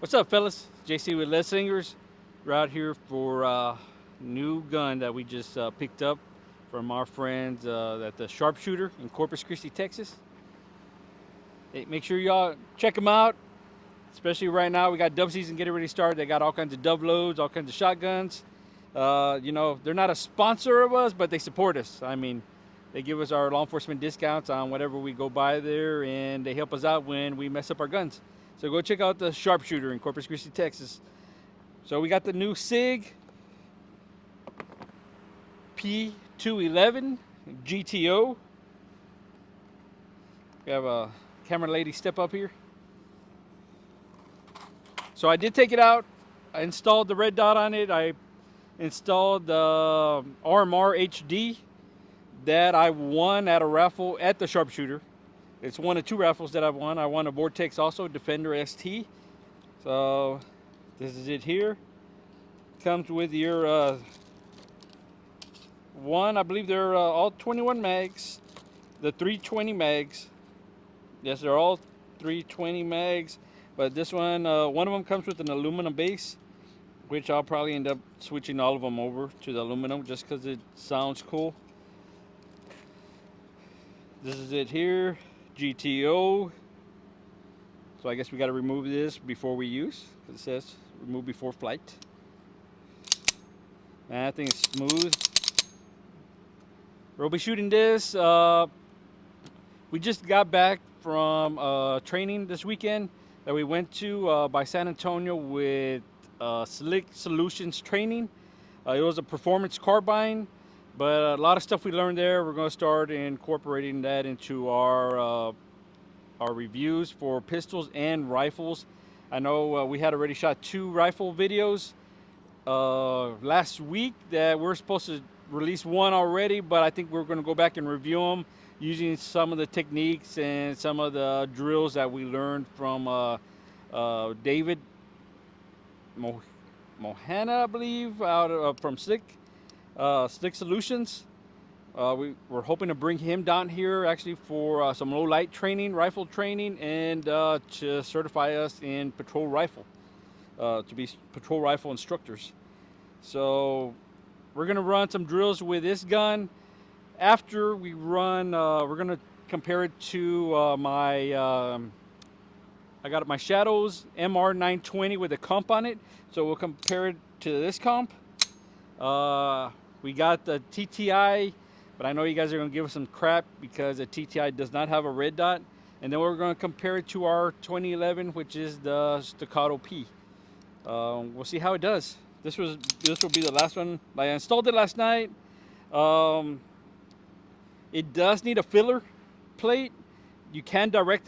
What's up, fellas? JC with Les Singers. We're out here for a new gun that we just picked up from our friends at the Sharpshooter in Corpus Christi, Texas. Hey, make sure y'all check them out, especially right now. We got dove season getting ready to start. They got all kinds of dove loads, all kinds of shotguns. They're not a sponsor of us, but they support us. I mean, they give us our law enforcement discounts on whatever we go by there, and they help us out when we mess up our guns. So go check out the Sharpshooter in Corpus Christi, Texas. So we got the new SIG P211 GTO. We have a camera lady step up here. So I did take it out. I installed the red dot on it. I installed the RMR HD that I won at a raffle at the Sharpshooter. It's one of two raffles that I've won. I won a Vortex also, Defender ST. So this is it here. Comes with your I believe they're all 21 mags. The 320 mags. Yes, they're all 320 mags. But this one of them comes with an aluminum base, which I'll probably end up switching all of them over to the aluminum just because it sounds cool. This is it here, GTO. So I guess we got to remove this before we use. It says remove before flight. And I think it's smooth. We'll be shooting this. We just got back from training this weekend that we went to by San Antonio with SIG Solutions training. It was a performance carbine, but a lot of stuff we learned there, we're going to start incorporating that into our reviews for pistols and rifles. I know we had already shot 2 rifle videos last week that we're supposed to release one already, but I think we're going to go back and review them using some of the techniques and some of the drills that we learned from David Mohana, I believe, out from SIG Solutions. We're hoping to bring him down here actually for some low light training, rifle training, and to certify us in patrol rifle, to be patrol rifle instructors. So we're gonna run some drills with this gun. After we run, we're gonna compare it to I got my Shadows MR920 with a comp on it. So we'll compare it to this comp. We got the TTI, but I know you guys are gonna give us some crap because the TTI does not have a red dot. And then we're gonna compare it to our 2011, which is the Staccato P. We'll see how it does. This will be the last one. I installed it last night. It does need a filler plate. You can direct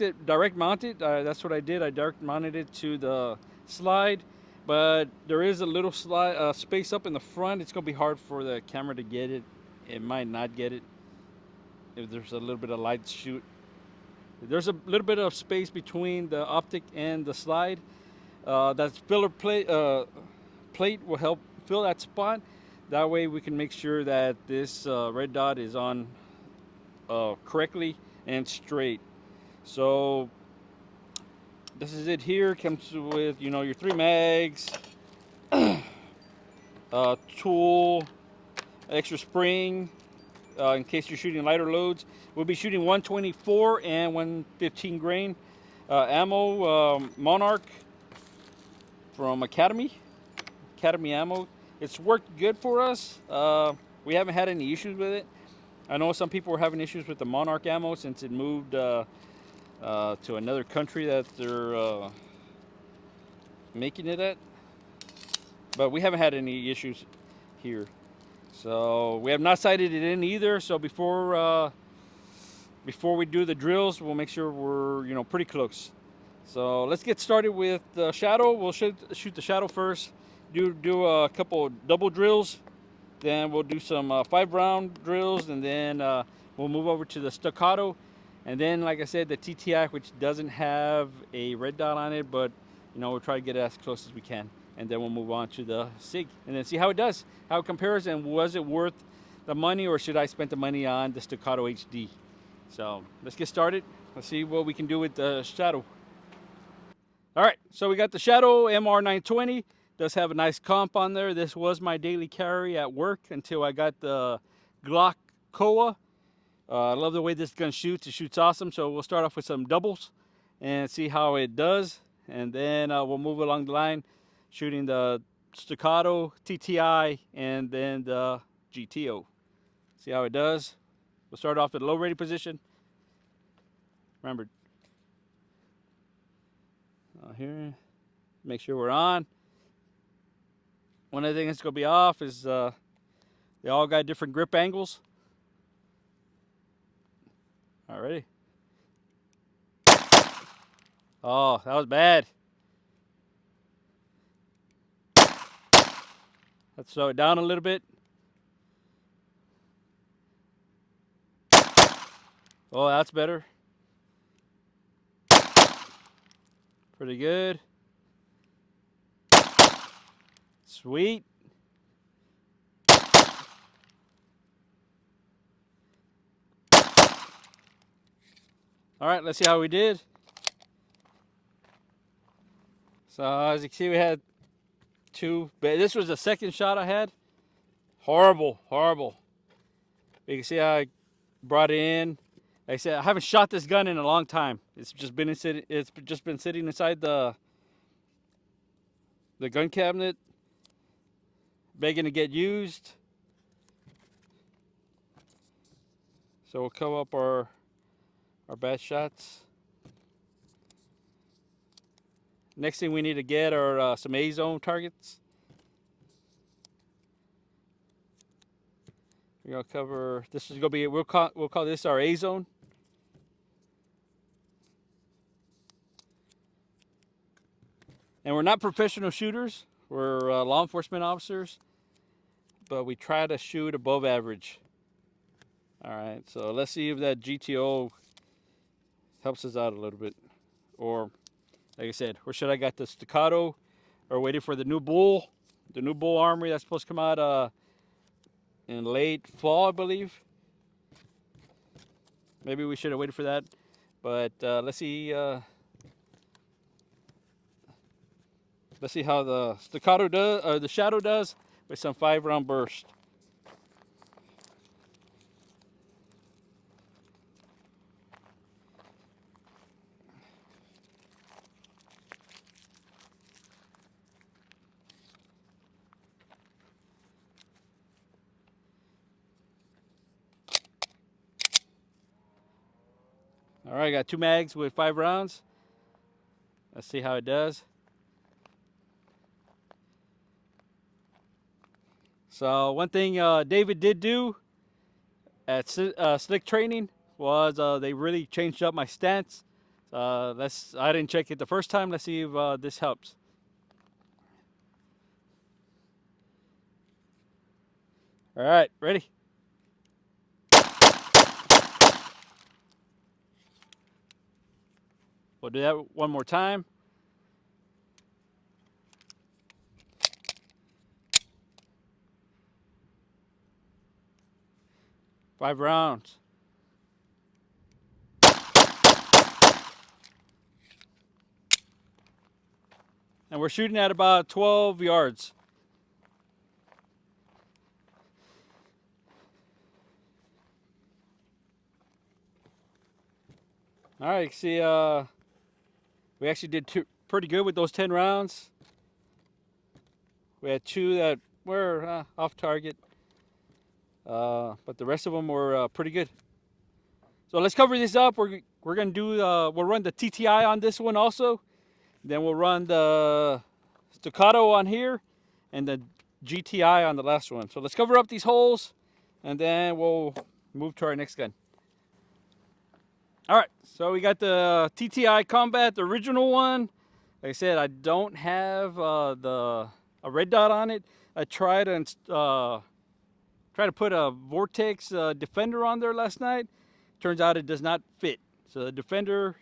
mount it. That's what I did. I direct mounted it to the slide, but there is a little space up in the front. It's gonna be hard for the camera to get it. It might not get it if there's a little bit of light shoot. There's a little bit of space between the optic and the slide. That filler plate will help fill that spot. That way we can make sure that this red dot is on correctly and straight. So this is it here. Comes with your 3 mags, tool, extra spring in case you're shooting lighter loads. We'll be shooting 124 and 115 grain ammo. Monarch from Academy ammo. It's worked good for us. We haven't had any issues with it. I know some people were having issues with the Monarch ammo since it moved to another country that they're making it at, but we haven't had any issues here. So we have not sighted it in either. So before we do the drills, we'll make sure we're pretty close. So let's get started with the Shadow. We'll shoot the Shadow first. Do a couple double drills. Then we'll do some 5-round drills, and then we'll move over to the Staccato. And then, like I said, the TTI, which doesn't have a red dot on it, but we'll try to get it as close as we can. And then we'll move on to the SIG, and then see how it does, how it compares, and was it worth the money, or should I spend the money on the Staccato HD? So let's get started. Let's see what we can do with the Shadow. All right, so we got the Shadow MR920. Does have a nice comp on there. This was my daily carry at work until I got the Glock Koa. I love the way this gun shoots. It shoots awesome. So we'll start off with some doubles and see how it does. And then we'll move along the line, shooting the Staccato, TTI, and then the GTO. See how it does. We'll start off at low ready position. Remember, here, make sure we're on. One of the things that's going to be off is they all got different grip angles. All ready. Oh, that was bad. Let's slow it down a little bit. Oh, that's better. Pretty good. Sweet. All right, let's see how we did. So as you can see, we had two, but this was the second shot I had. Horrible, horrible. You can see how I brought it in. Like I said, I haven't shot this gun in a long time. It's just been sitting inside the gun cabinet, begging to get used. So we'll cover up our bad shots. Next thing we need to get are some A-zone targets. We're gonna cover. This is gonna be. We'll call this our A-zone. And we're not professional shooters. We're law enforcement officers, but we try to shoot above average. All right, so let's see if that GTO helps us out a little bit. Or, like I said, or should I got the Staccato, or waiting for the new Bull Armory that's supposed to come out in late fall, I believe. Maybe we should have waited for that. But let's see. Let's see how the Staccato does, or the Shadow does, with some 5-round burst. All right, got 2 mags with 5 rounds. Let's see how it does. So one thing David did do at slick training was they really changed up my stance. I didn't check it the first time. Let's see if this helps. All right, ready? We'll do that one more time. Five rounds. And we're shooting at about 12 yards. All right, see, we actually did pretty good with those 10 rounds. We had 2 that were off target, but the rest of them were pretty good. So let's cover this up. We're gonna do we'll run the TTI on this one also. Then we'll run the Staccato on here, and the GTI on the last one. So let's cover up these holes, and then we'll move to our next gun. All right, so we got the TTI Combat, the original one. Like I said, I don't have a red dot on it. I tried to put a Vortex Defender on there last night. Turns out it does not fit. So the Defender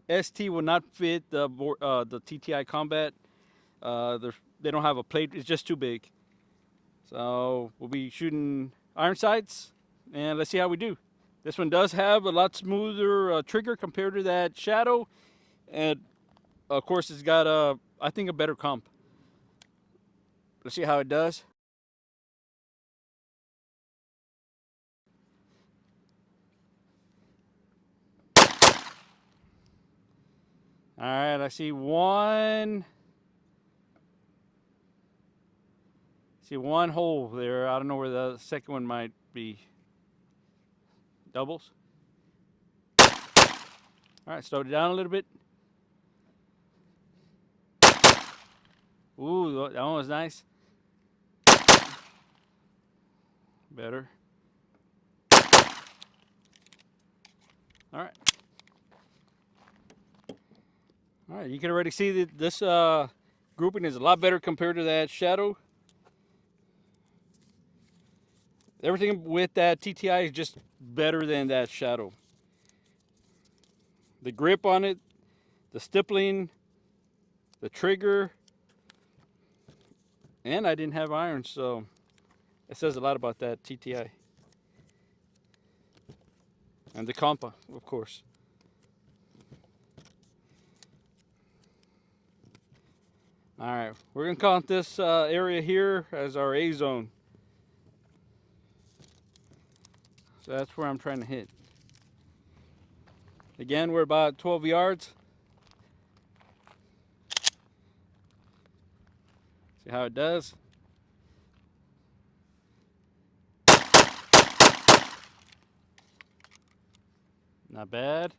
ST will not fit the TTI Combat. They don't have a plate. It's just too big. So we'll be shooting iron sights, and let's see how we do. This one does have a lot smoother trigger compared to that Shadow, and of course, it's got I think a better comp. Let's see how it does. All right, I see one. See one hole there. I don't know where the second one might be. Doubles. All right, slow it down a little bit. Ooh, that one was nice. Better. All right. All right, you can already see that this grouping is a lot better compared to that Shadow. Everything with that TTI is just better than that Shadow. The grip on it, the stippling, the trigger, and I didn't have irons, so it says a lot about that TTI. And the compa, of course. All right, we're gonna count this area here as our A zone. So that's where I'm trying to hit. Again, we're about 12 yards. See how it does. Not bad.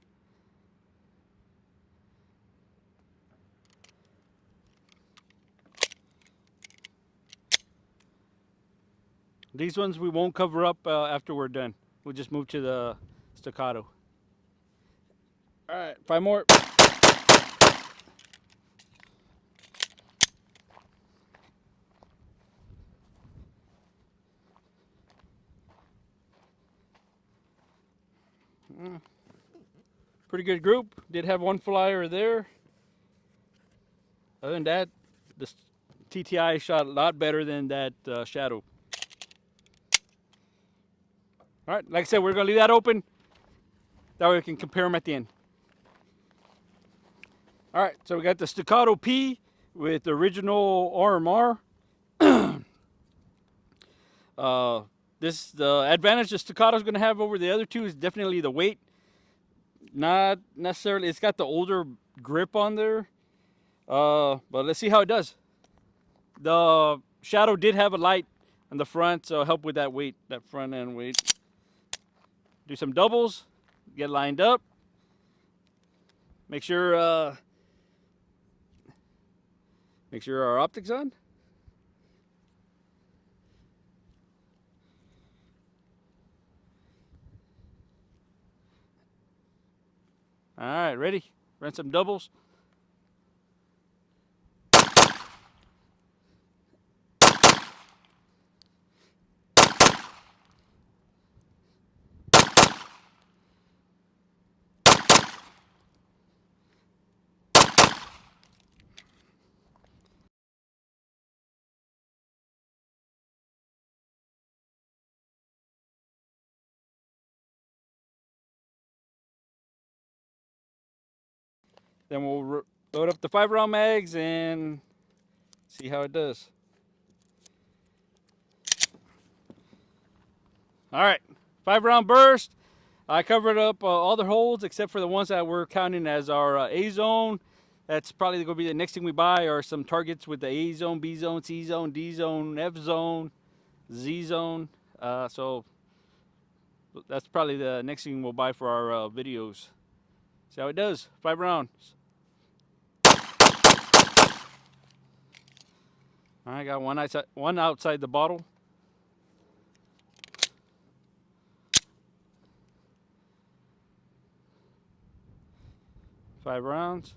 These ones we won't cover up after we're done. We'll just move to the staccato. All right, 5 more. Pretty good group. Did have one flyer there. Other than that, the TTI shot a lot better than that Shadow. All right, like I said, we're gonna leave that open. That way we can compare them at the end. All right, so we got the Staccato P with the original RMR. The advantage the Staccato is going to have over the other two is definitely the weight. Not necessarily, it's got the older grip on there. But let's see how it does. The Shadow did have a light on the front, so help with that weight, that front end weight. Do some doubles, get lined up. Make sure our optics on. All right, ready? Run some doubles. Then we'll load up the 5-round mags and see how it does. All right, 5-round burst. I covered up all the holes except for the ones that we're counting as our A zone. That's probably going to be the next thing we buy, are some targets with the A zone, B zone, C zone, D zone, F zone, Z zone. So that's probably the next thing we'll buy for our videos. See how it does. 5 rounds. I got one outside the bottle. Five rounds.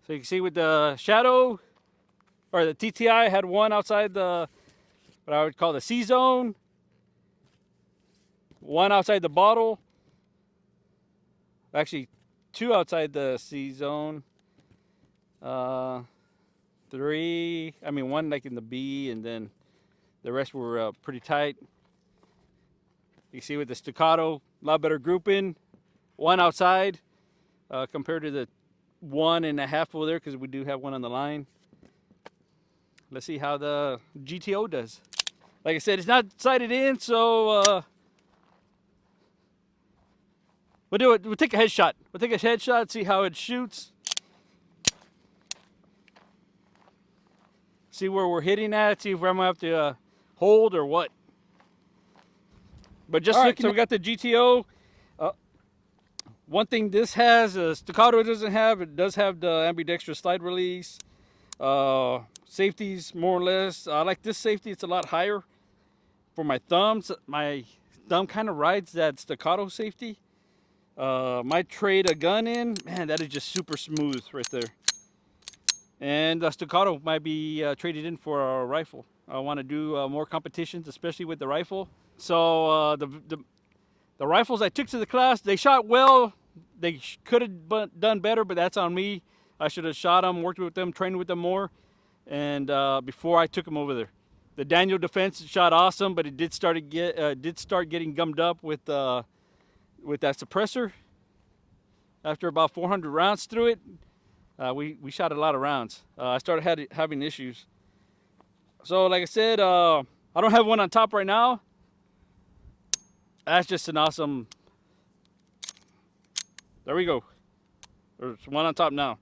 So you can see with the Shadow, or the TTI, had one outside the, what I would call the C zone, one outside the bottle, actually 2 outside the C zone. 3, I mean 1 like in the B, and then the rest were pretty tight. You see with the Staccato, a lot better grouping. 1 outside compared to the 1.5 over there, because we do have 1 on the line. Let's see how the GTO does. Like I said, it's not sighted in, so we'll do it. We'll take a headshot. We'll take a headshot, see how it shoots. See where we're hitting at, see if I'm gonna have to hold or what. But just looking, so we got the GTO. One thing this has, Staccato doesn't have, it does have the ambidextrous slide release. Safeties, more or less. I like this safety, it's a lot higher. For my thumbs, my thumb kind of rides that Staccato safety. Might trade a gun in, man, that is just super smooth right there. And the Staccato might be traded in for a rifle. I want to do more competitions, especially with the rifle. So the rifles I took to the class, they shot well. They could have done better, but that's on me. I should have shot them, worked with them, trained with them more, and before I took them over there. The Daniel Defense shot awesome, but it did start getting gummed up with that suppressor. After about 400 rounds through it, we shot a lot of rounds. I started having issues. So like I said, I don't have one on top right now. That's just an awesome. There we go. There's one on top now.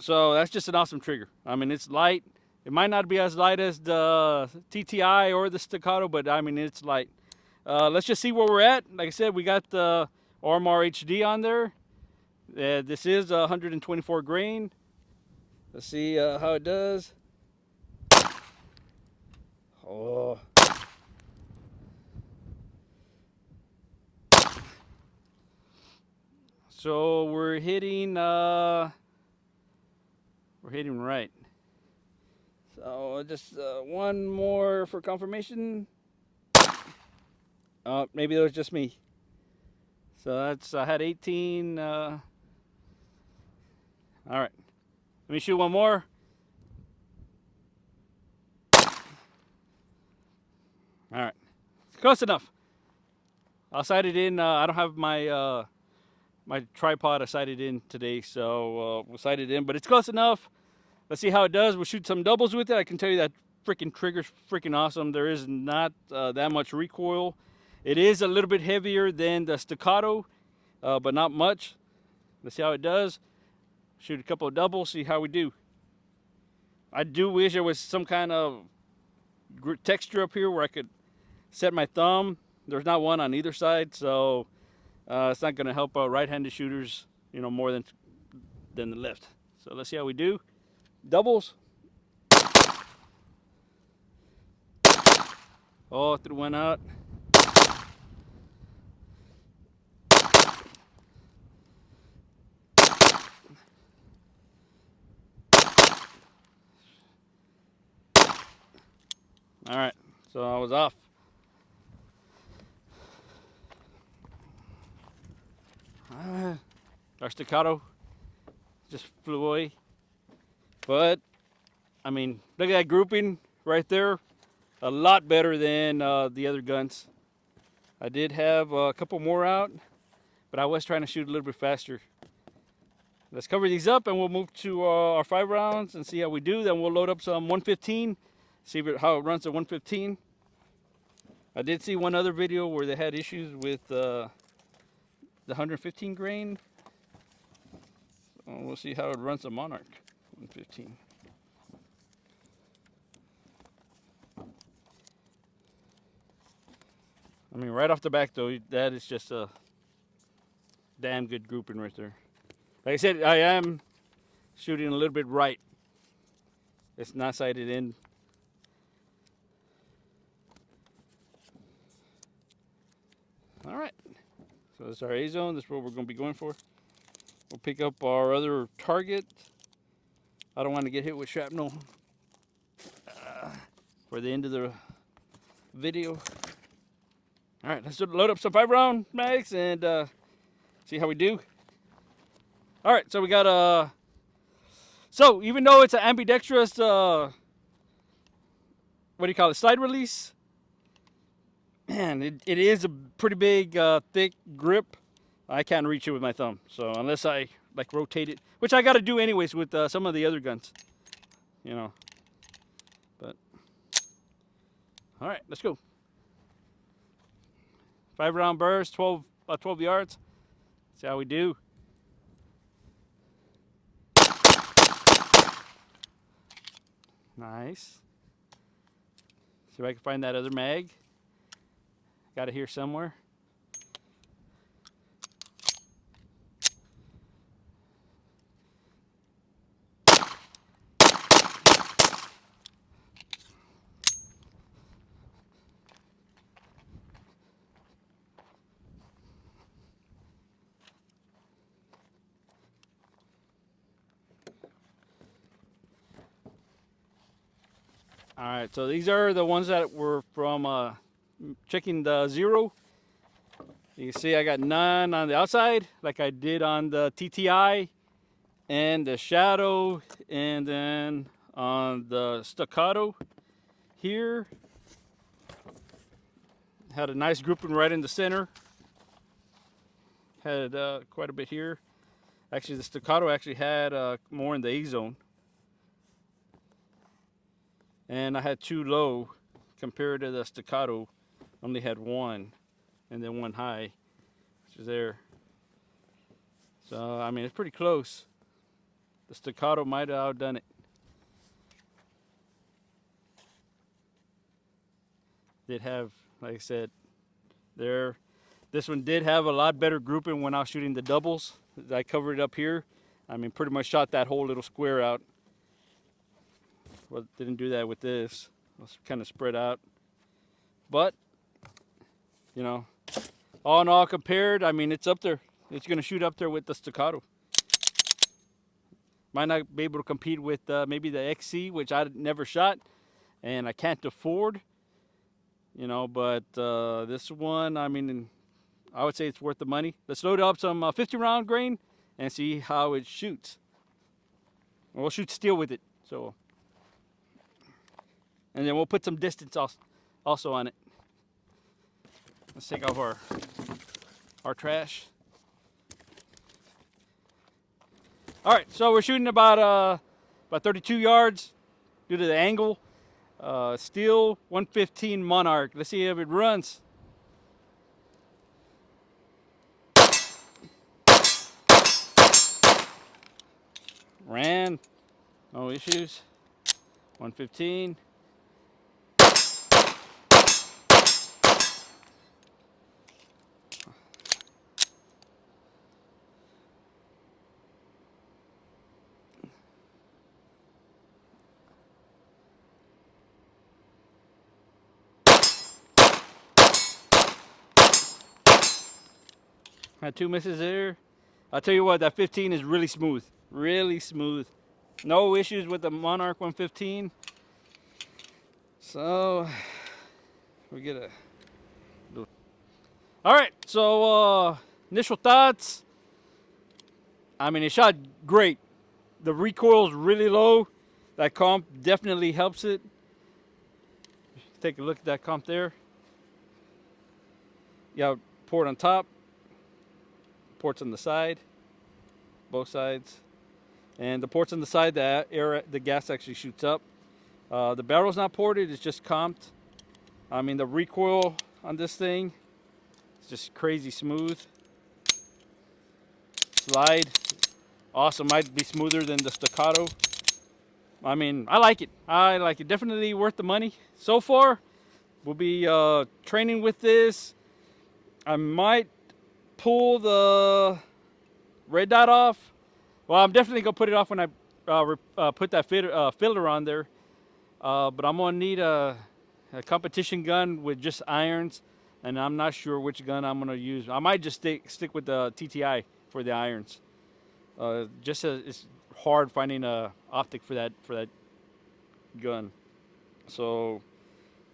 So that's just an awesome trigger. I mean, it's light. It might not be as light as the TTI or the Staccato, but I mean, it's light. Let's just see where we're at. Like I said, we got the RMR HD on there. This is 124 grain. Let's see how it does. Oh. So we're hitting right. So just one more for confirmation. Maybe that was just me. So that's, I had 18. All right. Let me shoot one more. All right. It's close enough. I'll sight it in. I don't have my my tripod. I sighted in today, so we'll sight it in. But it's close enough. Let's see how it does. We'll shoot some doubles with it. I can tell you that freaking trigger's freaking awesome. There is not that much recoil. It is a little bit heavier than the Staccato, but not much. Let's see how it does. Shoot a couple of doubles, see how we do. I do wish there was some kind of texture up here where I could set my thumb. There's not one on either side, so it's not going to help right-handed shooters, you know, more than the left. So let's see how we do. Doubles. Oh, threw one out. All right, so I was off. Our Staccato just flew away. But, I mean, look at that grouping right there. A lot better than the other guns. I did have a couple more out, but I was trying to shoot a little bit faster. Let's cover these up and we'll move to our 5 rounds and see how we do. Then we'll load up some 115, see how it runs at 115. I did see one other video where they had issues with the 115 grain. So we'll see how it runs the Monarch 115. I mean, right off the back though, that is just a damn good grouping right there. Like I said, I am shooting a little bit right. It's not sighted in. All right, so this is our A zone. This is what we're going to be going for. We'll pick up our other target. I don't want to get hit with shrapnel for the end of the video. All right, let's load up some 5-round mags and See how we do? All right, so we got so even though it's an ambidextrous, what do you call it, side release, man, it is a pretty big, thick grip. I can't reach it with my thumb, so unless I like rotate it, which I got to do anyways with some of the other guns, you know. But all right, let's go. 5-round burst, 12 yards. See how we do. Nice. See if I can find that other mag. Got it here somewhere. All right, so these are the ones that were from checking the zero. You can see I got none on the outside, like I did on the TTI and the Shadow, and then on the Staccato here. Had a nice grouping right in the center. Had quite a bit here. Actually, the Staccato actually had more in the A zone. And I had 2 low compared to the Staccato. Only had 1, and then 1 high, which is there. So, I mean, it's pretty close. The Staccato might have outdone it. Did have, like I said, there. This one did have a lot better grouping when I was shooting the doubles. I covered it up here. I mean, pretty much shot that whole little square out. Well, didn't do that with this. It was kind of spread out. But, you know, all in all compared, I mean, it's up there. It's going to shoot up there with the Staccato. Might not be able to compete with maybe the XC, which I never shot, and I can't afford. You know, but this one, I mean, I would say it's worth the money. Let's load up some 50-round grain and see how it shoots. We'll shoot steel with it, so. And then we'll put some distance also on it. Let's take off our trash. All right, so we're shooting about 32 yards due to the angle. Steel 115 Monarch. Let's see if it runs. Ran, no issues. 115. Had 2 misses there. I'll tell you what, that 15 is really smooth. Really smooth. No issues with the Monarch 115. So, we get a... Alright, so initial thoughts. I mean, it shot great. The recoil's really low. That comp definitely helps it. Take a look at that comp there. You have port on top, ports on the side, both sides. And the ports on the side, the gas actually shoots up. The barrel's not ported, it's just comped. I mean, the recoil on this thing is just crazy smooth. Slide, awesome, might be smoother than the Staccato. I mean, I like it. I like it. Definitely worth the money. So far, we'll be training with this. I might pull the red dot off. Well, I'm definitely gonna put it off when I put that filler on there. But I'm gonna need a competition gun with just irons, and I'm not sure which gun I'm gonna use. I might just stick with the TTI for the irons. It's hard finding a optic for that gun. So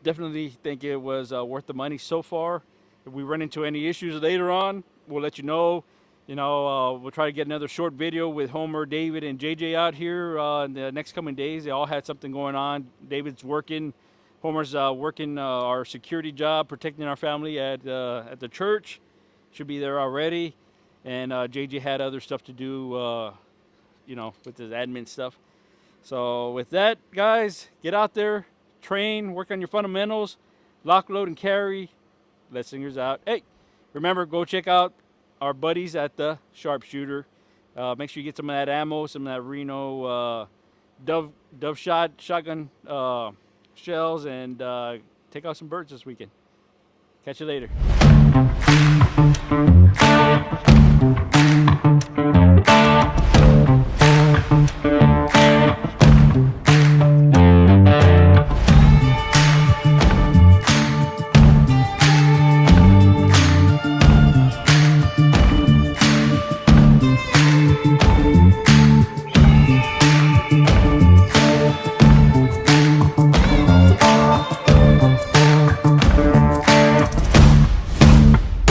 definitely think it was worth the money so far. If we run into any issues later on, we'll let you know. You know, we'll try to get another short video with Homer, David, and JJ out here in the next coming days. They all had something going on. David's working. Homer's working our security job, protecting our family at the church. Should be there already. And JJ had other stuff to do, you know, with his admin stuff. So with that, guys, get out there, train, work on your fundamentals, lock, load, and carry. Let Singers out. Hey, remember, go check out our buddies at the Sharpshooter. Make sure you get some of that ammo, some of that Reno Dove shotgun shells, and take out some birds this weekend. Catch you later.